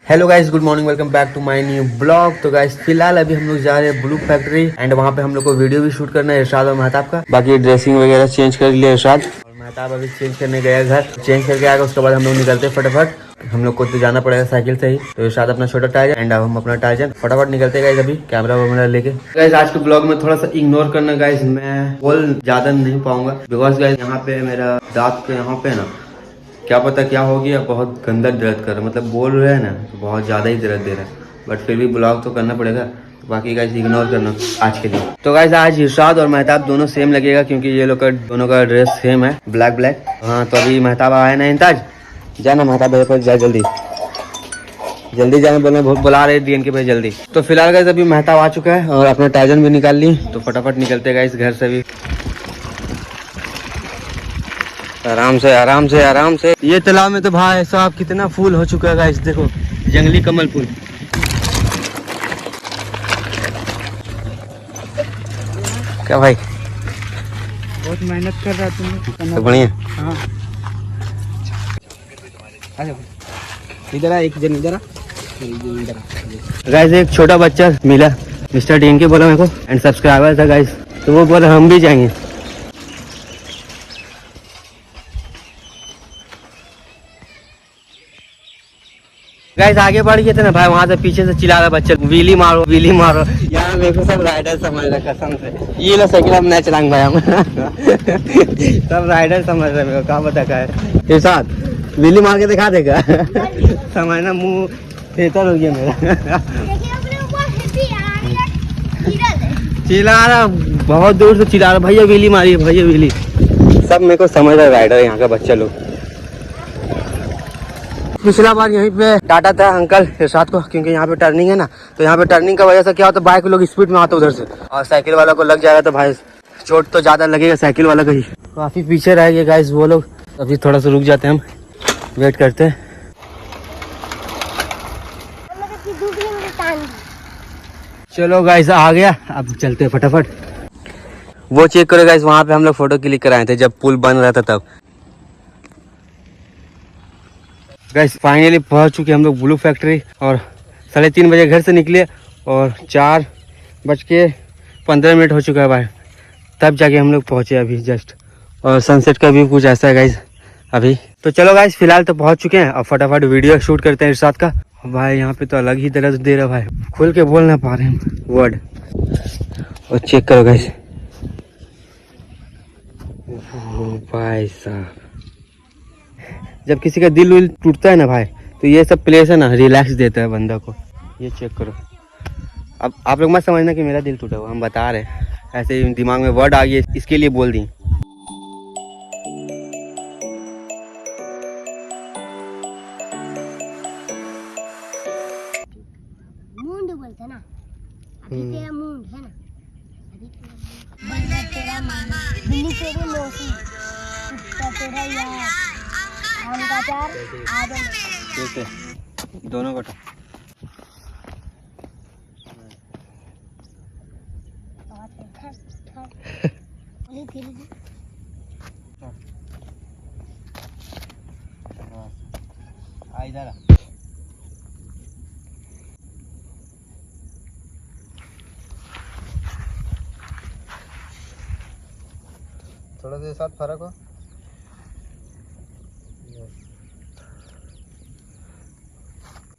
Hello guys, good morning, welcome back to my new blog. तो guys फिलहाल अभी हम लोग जा रहे हैं ब्लू फैक्ट्री एंड वहाँ पे हम लोग को वीडियो भी शूट करना है इरशाद और मेहताब का। बाकी ड्रेसिंग वगैरह चेंज कर लिया इरशाद और मेहताब अभी चेंज करने गया घर, चेंज करके आएगा। उसके बाद हम लोग निकलते हैं फटाफट। हम लोग को तो जाना पड़ेगा साइकिल से ही। तो इरशाद अपना छोटा टायर एंड अब हम अपना टायर फटाफट निकलते गाइस अभी कैमरा वैमरा लेके। गाइस आज के ब्लॉग में थोड़ा सा इग्नोर करना गाइस, मैं बोल ज्यादा नहीं पाऊंगा बिकॉज गाइस यहाँ पे मेरा दांत के यहाँ पे ना क्या पता क्या हो गया, बहुत गंदा दर्द कर रहा है। मतलब बोल रहे हैं ना तो बहुत ज़्यादा ही दर्द दे रहा है, बट फिर भी ब्लॉग तो करना पड़ेगा। तो बाकी गाइस इग्नोर करना आज के लिए। तो गाइस आज इरशाद और मेहताब दोनों सेम लगेगा क्योंकि ये लोग का दोनों का ड्रेस सेम है, ब्लैक ब्लैक। हाँ तो अभी मेहताब आया ना, इंताज जाना मेहताब भाई पर जा, जल्दी जल्दी जाने बोलना, बुला रहे डीएन के भाई जल्दी। तो फिलहाल गाइस अभी मेहताब आ चुका है और अपना टाइजन भी निकाल ली। तो फटाफट निकलते गाइस घर से भी, आराम से आराम से आराम से। ये तालाब में तो भाई साहब कितना फूल हो चुका है गाइस, देखो जंगली कमल फूल। क्या भाई बहुत मेहनत कर रहा तुम, तो बढ़िया। हाँ इधर आ, एक जन इधर आ, गाइस एक छोटा बच्चा मिला, मिस्टर डीन के बोला मेरे को एंड सब्सक्राइबर था गाइस, तो वो बोला हम भी जाएंगे। गाइस आगे बढ़ गए थे ना भाई, वहाँ से पीछे से चिल्ला रहा बच्चा व्हीली मारो व्हीली मारो। यार मेरे को सब राइडर समझ रहा कसम से, ये लो साइकिल हम नहीं चलाएंगे भाई हम सब राइडर समझ रहे मेरे को, क्या पता क्या है। ये साथ व्हीली मार के दिखा देगा समझना, मुंह थेतर हो गया मेरा चिल्ला रहा बहुत दूर से, चिल्ला रहा भैया व्हीली मारिए भैया व्हीली। सब मेरे को समझ रहा है राइडर यहाँ का बच्चा लोग। पिछला बार यहीं पे डांटा था अंकल इरशाद को क्योंकि यहाँ पे टर्निंग है ना, तो यहाँ पे टर्निंग का वजह से क्या होता है बाइक लोग स्पीड में आते उधर से और साइकिल वाला को लग जाएगा तो भाई चोट तो ज्यादा लगेगा साइकिल वाला का ही। काफी पीछे रह गए गाइस वो लोग, अभी थोड़ा सा रुक जाते हैं, हम वेट करते हैं। चलो गाइस आ गया, अब चलते हैं फटाफट। वो चेक करो गाइस, वहाँ पे हम लोग फोटो क्लिक कराए थे जब पुल बन रहा था तब। गाइस फाइनली पहुंच चुके हम लोग ब्लू फैक्ट्री और 3:30 बजे घर से निकले और 4:15 हो चुका है भाई, तब जाके हम लोग पहुंचे अभी जस्ट। और सनसेट का व्यू कुछ ऐसा है गाइस अभी। तो चलो गाइस फिलहाल तो पहुंच चुके हैं, अब फटाफट वीडियो शूट करते हैं इरशाद का। भाई यहाँ पे तो अलग ही दर्द दे रहा भाई, खुल के बोल ना पा रहे हैं वर्ड। और चेक करो गाइस भाई साहब, जब किसी का दिल विल टूटता है ना भाई तो ये सब प्लेस है ना रिलैक्स देता है बंदा को। ये चेक करो। अब आप लोग मत समझना कि मेरा दिल टूटा हुआ, हम बता रहे हैं ऐसे ही दिमाग में वर्ड आ गए इसके लिए बोल दी। मूंड बोलते ना, अभी तेरा मूंड है ना, अभी तेरा मामा, दिल्ली तेरी मौसी, तेरा यार, आम का चार, आदम कैसे दोनों को इधर थोड़ा सा साथ फर्क हो।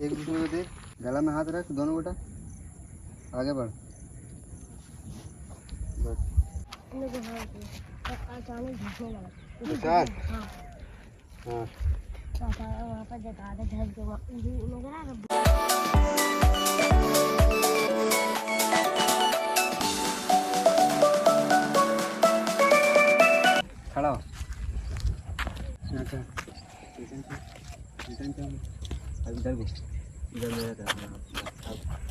एक दूसरे को देख, गला में हाथ रख, दोनों बेटा आगे बढ़। हाँ वहाँ पर जता दे घर के नजर आ रहा। खड़ा हो। इधर भी इधर मेरा था।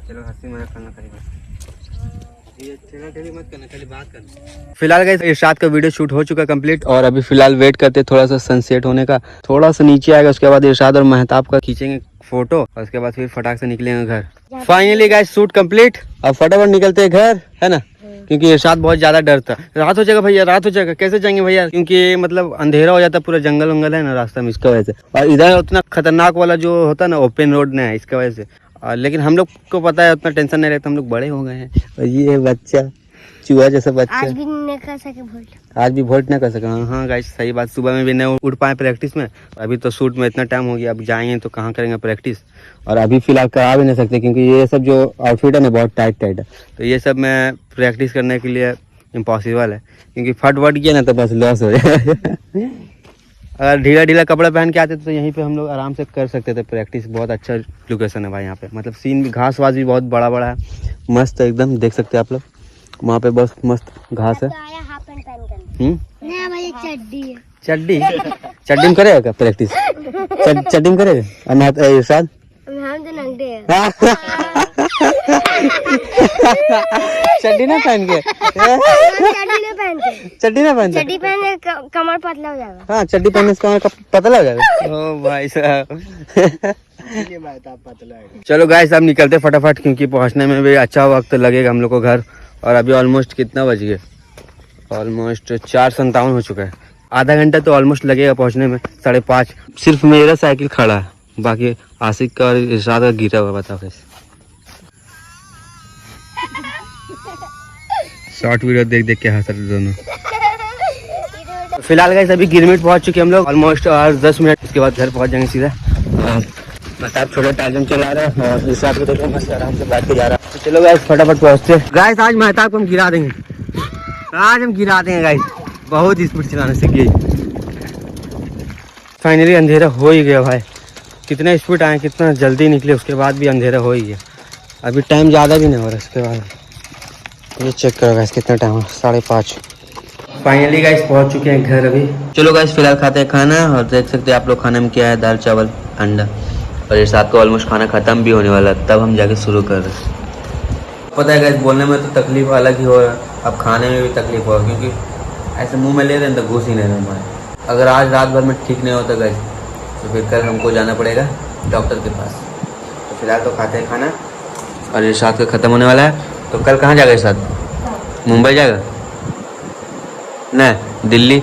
चलो हंसी मजाक करना करेगा, मत करना, खाली बात करना। फिलहाल गाइस इरशाद का वीडियो शूट हो चुका कंप्लीट और अभी फिलहाल वेट करते थोड़ा सा सनसेट होने का, थोड़ा सा नीचे आएगा उसके बाद इरशाद और मेहताब का खींचेंगे फोटो और उसके बाद फिर फटाक से निकलेंगे घर। फाइनली गाइस शूट कंप्लीट, अब फटाफट निकलते हैं घर, है ना, क्योंकि इरशाद बहुत ज्यादा डरता। रात हो जाएगा भैया, रात हो जाएगा, कैसे जाएंगे भैया, क्योंकि मतलब अंधेरा हो जाता, पूरा जंगल वंगल है ना रास्ता में, इसका वजह से। और इधर उतना खतरनाक वाला जो होता है ना ओपन रोड नहीं है, इसका वजह से। लेकिन हम लोग को पता है, उतना टेंशन नहीं रहता, हम लोग बड़े हो गए हैं। और ये बच्चा चूहा जैसा बच्चा आज भी नहीं कर सके वोल्ट, आज भी वोल्ट नहीं कर सका। हाँ गाइस सही बात, सुबह में भी नहीं उठ पाए प्रैक्टिस में। अभी तो शूट में इतना टाइम हो गया, अब जाएंगे तो कहाँ करेंगे प्रैक्टिस। और अभी फिलहाल करा भी नहीं सकते, क्योंकि ये सब जो आउटफिट है ना बहुत टाइट टाइट है, तो ये सब मैं प्रैक्टिस करने के लिए इम्पॉसिबल है, क्योंकि फट वट गया ना तो बस लॉस हो जाए। अगर ढीला ढीला कपड़ा पहन के आते तो यहीं पे हम लोग आराम से कर सकते थे प्रैक्टिस। बहुत अच्छा लोकेशन है भाई यहाँ पे, मतलब सीन भी, घास वास भी बहुत बड़ा बड़ा है, मस्त एकदम, देख सकते हैं आप लोग। वहाँ पे बस मस्त घास है। तो आया हाफ पैंट पहन कर। नहीं भाई चड्डी है। चड्डी चड्डी में करेगा क्या प्रैक्टिस? चड्डी में करेगा अनाथ इरशाद? हम तो नंगे हैं। चड्डी ना पहन के, चड्डी नहीं पहनते, चड्डी ना पहन, चड्डी पहनने कमर पतला हो जाएगा। हाँ चड्डी पहनने से कमर पतला हो जाएगा। ओ भाई साहब, ये बात आप पतला है। चलो गाइस अब निकलते फटाफट, क्योंकि पहुंचने में भी अच्छा वक्त लगेगा हम लोग को घर। और अभी ऑलमोस्ट कितना बज गया, ऑलमोस्ट 4:57 हो चुका है। आधा घंटा तो ऑलमोस्ट लगेगा पहुंचने में, 5:30। सिर्फ मेरा साइकिल खड़ा है, बाकी आशिक का और इरशाद का गिरा हुआ। बताओ कैसे शॉर्ट वीडियो देख देख के हंस रहे दोनों। फिलहाल गाइस अभी गिरमिट पहुंच चुके हम लोग ऑलमोस्ट, और 10 मिनट उसके बाद घर पहुंच जाएंगे सीधा। मतलब छोटा टाइजन चला रहा है और इस हिसाब से देखो मस्त आराम से बैठ के जा रहा है। तो चलो गाइस फटाफट पहुंचते हैं। गाइस आज मेहताब को हम गिरा देंगे, आज हम गिरा देंगे गाइस, बहुत स्पीड चलाने सीख गई। फाइनली अंधेरा हो ही गया भाई, कितना स्पीड आए, कितना जल्दी निकले, उसके बाद भी अंधेरा हो ही गया। अभी टाइम ज़्यादा भी नहीं हो रहा, इसके बाद ये चेक करो गाइस कितना टाइम है, 5:30। फाइनली गाइस पहुंच चुके हैं घर अभी। चलो गाइस फिलहाल खाते हैं खाना, और देख सकते हैं आप लोग खाने में क्या है, दाल चावल अंडा। और इस रात को ऑलमोस्ट खाना खत्म भी होने वाला, तब हम जाके शुरू कर रहे हैं। पता है गाइस बोलने में तो तकलीफ अलग ही हो रहा है, अब खाने में भी तकलीफ होगा, क्योंकि ऐसे मुंह में ले रहे हैं तो घुस ही नहीं रहे हमारे। अगर आज रात भर में ठीक नहीं होता गाइस तो फिर कल हमको जाना पड़ेगा डॉक्टर के पास। तो फिलहाल तो खाते हैं खाना, और इस रात का ख़त्म होने वाला है। तो कल कहाँ जाएगा इस रात? मुंबई जाएगा? नहीं, दिल्ली।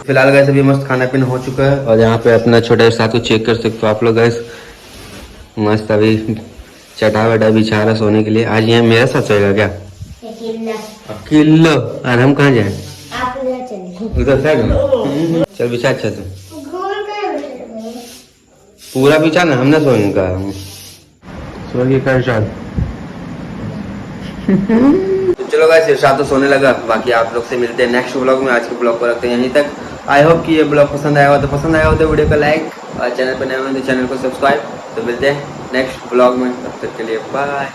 फिलहाल गैस अभी मस्त खाना पीना हो चुका है, और यहाँ पे अपना छोटा साथ को चेक कर सकते हो आप लोग गैस। मस्त अभी चटा वटा बिछा रहा सोने के लिए। आज यहाँ मेरा साथ सोएगा क्या? अकेला। और हम कहाँ जाए? उधर से चल बिछा अच्छा से, पूरा बिछा ना, हमने सोएंगे का सोएंगे का इरशाद। तो चलो गाइस इरशाद तो सोने लगा, बाकी आप लोग से मिलते हैं नेक्स्ट व्लॉग में। आज के ब्लॉग को रखते हैं यहीं तक। आई होप कि ये ब्लॉग पसंद आया हो तो वीडियो को लाइक, और चैनल पर नए हो तो चैनल को सब्सक्राइब। तो मिलते हैं नेक्स्ट ब्लॉग में, तब तक के लिए बाय।